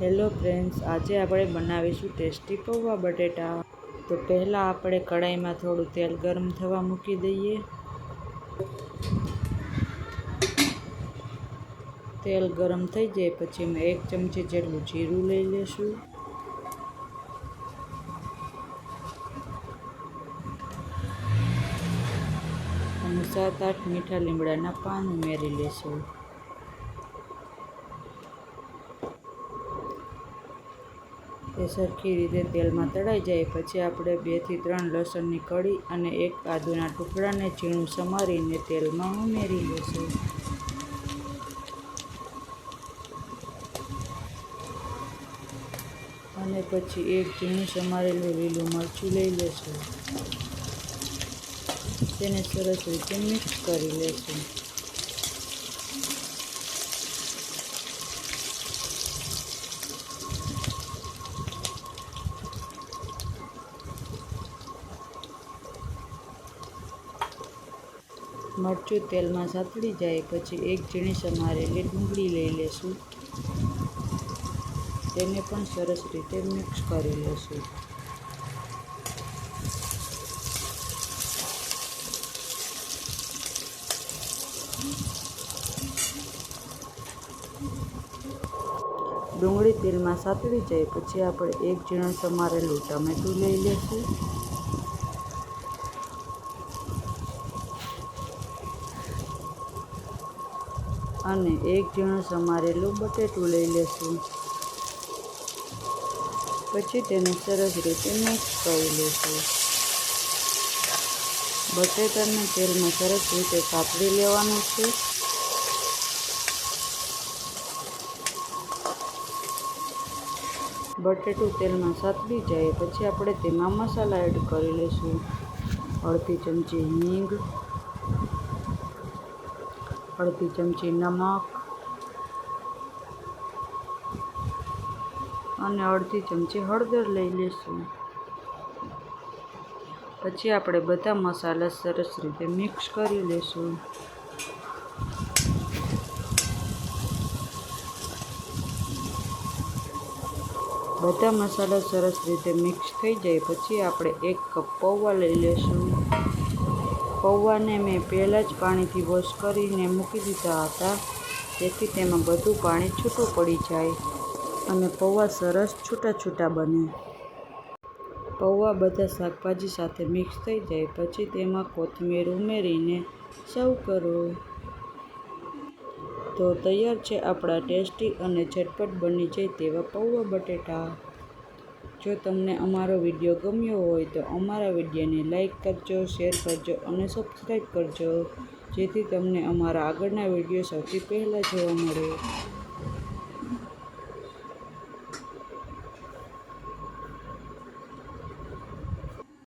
Hello friends, આજે આપણે બનાવીશું ટેસ્ટી પૌવા બટેટા। તો પહેલાં આપણે કઢાઈમાં થોડું તેલ ગરમ થવા મૂકી દઈએ। તેલ ગરમ થઈ જાય પછી મેં 1 ચમચી જેટલું જીરું લઈ લેશું અને 7-8 મીઠા લીમડાના પાન ઉમેરી લેશું। તે સરખી રીતે તેલમાં તળાઈ જાય પછી આપણે 2 થી 3 લસણની કળી અને 1 આદુના ટુકડાને ઝીણું સમારીને તેલમાં ઉમેરી લેશું અને પછી 1 ઝીણું સમારેલું લીલું મરચું લઈ લેશું। તેને સરસ રીતે મિક્સ કરી લેશું। મરચું તેલમાં સાતળી જાય પછી 1 ઝીણી સમારેલી ડુંગળી લઈ લેશું। તેને પણ સરસ રીતે મિક્સ કરી લેશું। ડુંગળી તેલમાં સાતળી જાય પછી આપણે 1 ઝીણું સમારેલું ટમેટું લઈ લેશું અને 1 ઝીણું સમારેલું બટેટું લઈ લેશું। પછી તેને સરસ રીતે મિક્સ કરી લેશું। બટેટાને તેલમાં સરસ રીતે સાતળી લેવાનું છે। બટેટું તેલમાં સાતળી જાય પછી આપણે તેમાં મસાલા એડ કરી લઈશું। અડધી ચમચી હિંગ, અડધી ચમચી નમક અને અડધી ચમચી હળદર લઈ લઈશું। પછી આપણે બધા મસાલા સરસ રીતે મિક્સ કરી લઈશું। બધા મસાલા સરસ રીતે મિક્સ થઈ જાય પછી આપણે 1 કપ પૌવા લઈ લેશું। પૌવાને મેં પહેલાં જ પાણીથી વોશ કરીને મૂકી દીધા હતા જેથી તેમાં બધું પાણી છૂટું પડી જાય અને પૌવા સરસ છૂટા છૂટા બને। પૌવા બધા શાકભાજી સાથે મિક્સ થઈ જાય પછી તેમાં કોથમીર ઉમેરીને સર્વ કરો। તો તૈયાર છે આપણા ટેસ્ટી અને ઝટપટ બની જાય તેવા પૌવા બટેટા। જો તમને અમારો વિડીયો ગમ્યો હોય તો અમારા વિડીયોને લાઈક કરજો, શેર કરજો અને સબસ્ક્રાઈબ કરજો જેથી તમને અમારા આગળના વિડીયો સૌથી પહેલાં જોવા મળે।